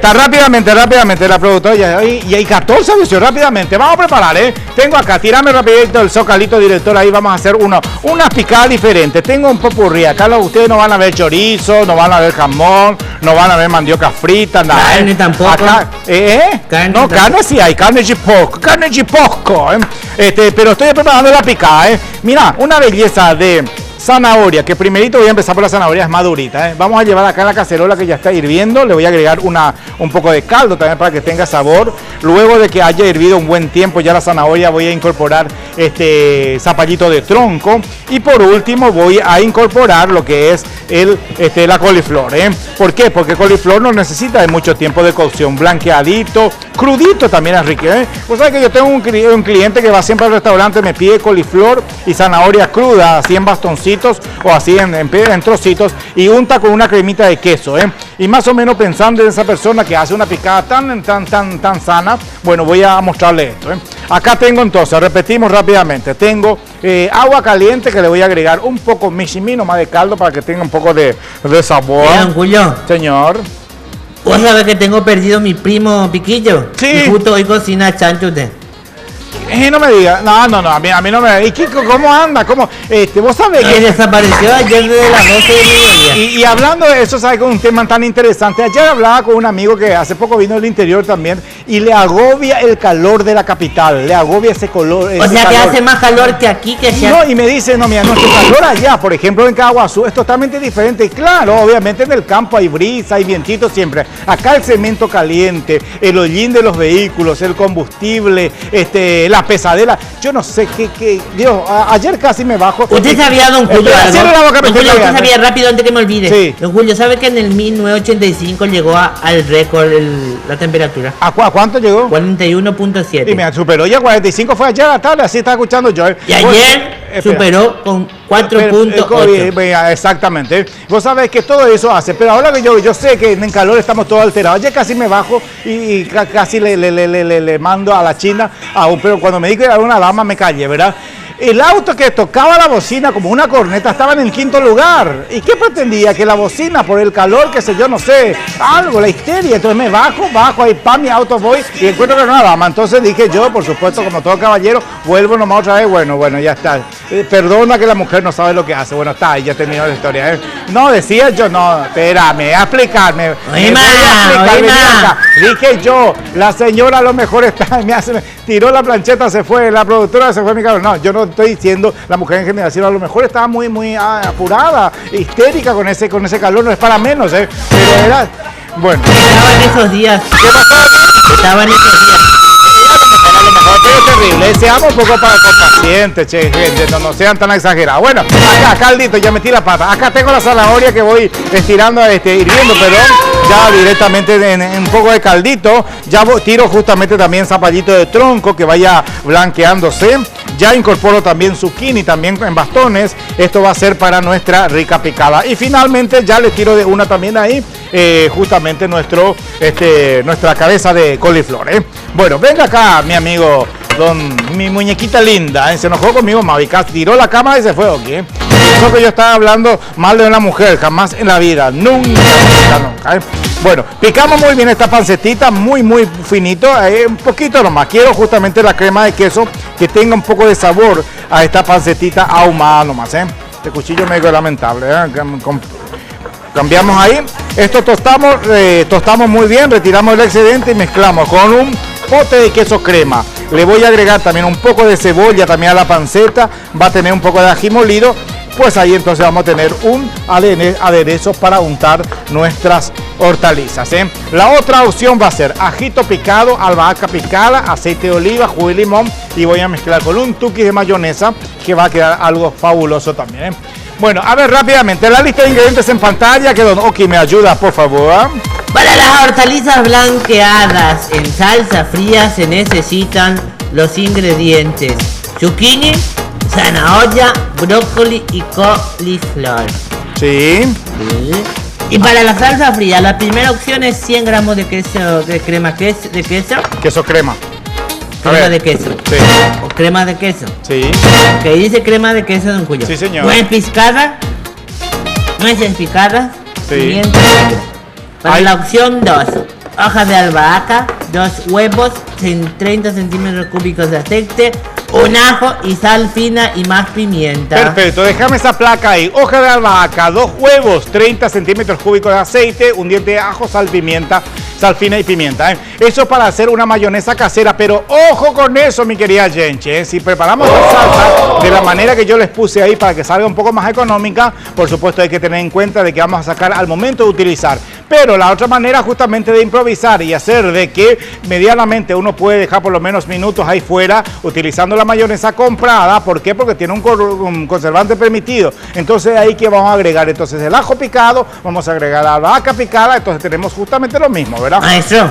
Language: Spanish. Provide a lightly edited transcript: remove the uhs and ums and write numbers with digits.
está, rápidamente, la productora. Y hay 14 anuncios, rápidamente. Vamos a preparar, ¿eh? Tengo acá, tirame rapidito el zocalito, director. Ahí vamos a hacer unas picadas diferentes. Tengo un popurrí. Acá ustedes no van a ver chorizo, no van a ver jamón, no van a ver mandioca frita, nada. Carne tampoco. Acá, carne sí hay, carne de porco, pero estoy preparando la picada, Mira, una belleza de zanahoria, que primerito voy a empezar por la zanahoria, es más durita, Vamos a llevar acá la cacerola que ya está hirviendo, le voy a agregar un poco de caldo también para que tenga sabor. Luego de que haya hervido un buen tiempo ya la zanahoria, voy a incorporar zapallito de tronco, y por último voy a incorporar lo que es la coliflor, ¿Por qué? Porque coliflor no necesita de mucho tiempo de cocción, blanqueadito, crudito también es rico, Pues sabes que yo tengo un cliente que va siempre al restaurante, me pide coliflor y zanahoria cruda, así en bastoncitos o así en trocitos, y unta con una cremita de queso, Y más o menos pensando en esa persona que hace una picada tan sana, bueno, voy a mostrarle esto, Acá tengo entonces, repetimos rápidamente, tengo agua caliente que le voy a agregar un poco michimino más de caldo para que tenga un poco de sabor. Don Julio. Señor. ¿Vos sabés que tengo perdido mi primo Piquillo? Sí. Y justo hoy cocina chancho usted. No me diga, no, a mí no me. ¿Y cómo anda? ¿Cómo? Vos sabés que desapareció ayer de las 12 del mediodía. Y hablando de eso, ¿sabes? Con un tema tan interesante. Ayer hablaba con un amigo que hace poco vino del interior también y le agobia el calor de la capital, le agobia ese color. O sea, que hace más calor que aquí que allá. No, y me dice, no, mira, nuestro calor allá, por ejemplo, en Caguazú, es totalmente diferente. Y claro, obviamente en el campo hay brisa, hay vientito siempre. Acá el cemento caliente, el hollín de los vehículos, el combustible, la pesadera, yo no sé qué, Dios, ayer casi me bajo. Usted sabía, don Julio, don Julio, usted sabía rápido antes que me olvide. Sí. Don Julio, ¿sabe que en el 1985 llegó al récord la temperatura? ¿A cuánto llegó? 41.7. Y me superó ya 45, fue ayer a la tarde, así estaba escuchando yo. Y ayer superó con 4.8. Exactamente. Vos sabés que todo eso hace, pero ahora que yo sé que en calor estamos todos alterados. Ayer casi me bajo y casi le mando a la China, pero cuando me di que era una dama me callé, ¿verdad? El auto que tocaba la bocina como una corneta estaba en el 5º lugar. ¿Y qué pretendía? Que la bocina, por el calor, qué sé yo, no sé, algo, la histeria. Entonces me bajo, ahí pa' mi auto voy y encuentro que era una dama. Entonces dije yo, por supuesto, como todo caballero, vuelvo nomás otra vez. Bueno, ya está. Perdona que la mujer no sabe lo que hace. Bueno, está, ahí ya terminó la historia. No, decía yo, no, espérame, a explicarme. Dije yo, la señora a lo mejor está, me tiró la plancheta, se fue, la productora se fue a mi cabeza. No, yo no estoy diciendo la mujer en general, sino a lo mejor estaba muy apurada, histérica con ese calor, no es para menos, pero era, bueno. Estaban esos días. ¿Qué pasó? Estaban esos días. A lo mejor es terrible, seamos un poco pacientes, gente, no sean tan exagerados. Bueno, acá, caldito, ya metí la pata. Acá tengo la zanahoria que voy estirando, hirviendo, perdón, ya directamente en un poco de caldito. Ya tiro justamente también zapallito de tronco que vaya blanqueándose. Ya incorporo también zucchini, también en bastones. Esto va a ser para nuestra rica picada. Y finalmente ya le tiro de una también ahí, justamente nuestra cabeza de coliflor. Bueno, venga acá, mi amigo, mi muñequita linda, se enojó conmigo, Mavica, tiró la cámara y se fue, ¿ok? Eso que yo estaba hablando mal de una mujer, jamás en la vida, nunca. Bueno, picamos muy bien esta pancetita, muy finito, un poquito nomás. Quiero justamente la crema de queso que tenga un poco de sabor a esta pancetita ahumada nomás, Este cuchillo medio lamentable, Cambiamos ahí. Esto tostamos muy bien, retiramos el excedente y mezclamos con un pote de queso crema. Le voy a agregar también un poco de cebolla también a la panceta, va a tener un poco de ají molido. Pues ahí entonces vamos a tener un aderezo para untar nuestras hortalizas. La otra opción va a ser ajito picado, albahaca picada, aceite de oliva, jugo de limón y voy a mezclar con un tuqui de mayonesa que va a quedar algo fabuloso también. Bueno, a ver rápidamente la lista de ingredientes en pantalla, que don Oki me ayuda, por favor. Para las hortalizas blanqueadas en salsa fría se necesitan los ingredientes: zucchini, zanahoria, brócoli y coliflor. Sí. Y para la salsa fría, la primera opción es 100 gramos de queso, de crema de queso. Queso crema. Crema de queso. Sí. O crema de queso. Sí. Que dice crema de queso, don Julio. Sí, señor. Nuez picada, nueces picadas, sí. pimienta negra. Para la opción 2, hojas de albahaca, 2 huevos, 30 centímetros cúbicos de aceite, un ajo y sal fina y más pimienta. Perfecto, déjame esa placa ahí. Hoja de albahaca, 2 huevos, 30 centímetros cúbicos de aceite, un diente de ajo, sal fina y pimienta. Eso para hacer una mayonesa casera, pero ojo con eso, mi querida gente. Si preparamos la salsa de la manera que yo les puse ahí para que salga un poco más económica, por supuesto hay que tener en cuenta de que vamos a sacar al momento de utilizar. Pero la otra manera justamente de improvisar y hacer de que medianamente uno puede dejar por lo menos minutos ahí fuera utilizando la mayonesa comprada. ¿Por qué? Porque tiene un conservante permitido. Entonces ahí que vamos a agregar entonces el ajo picado, vamos a agregar la albahaca picada, entonces tenemos justamente lo mismo, ¿verdad? Maestro.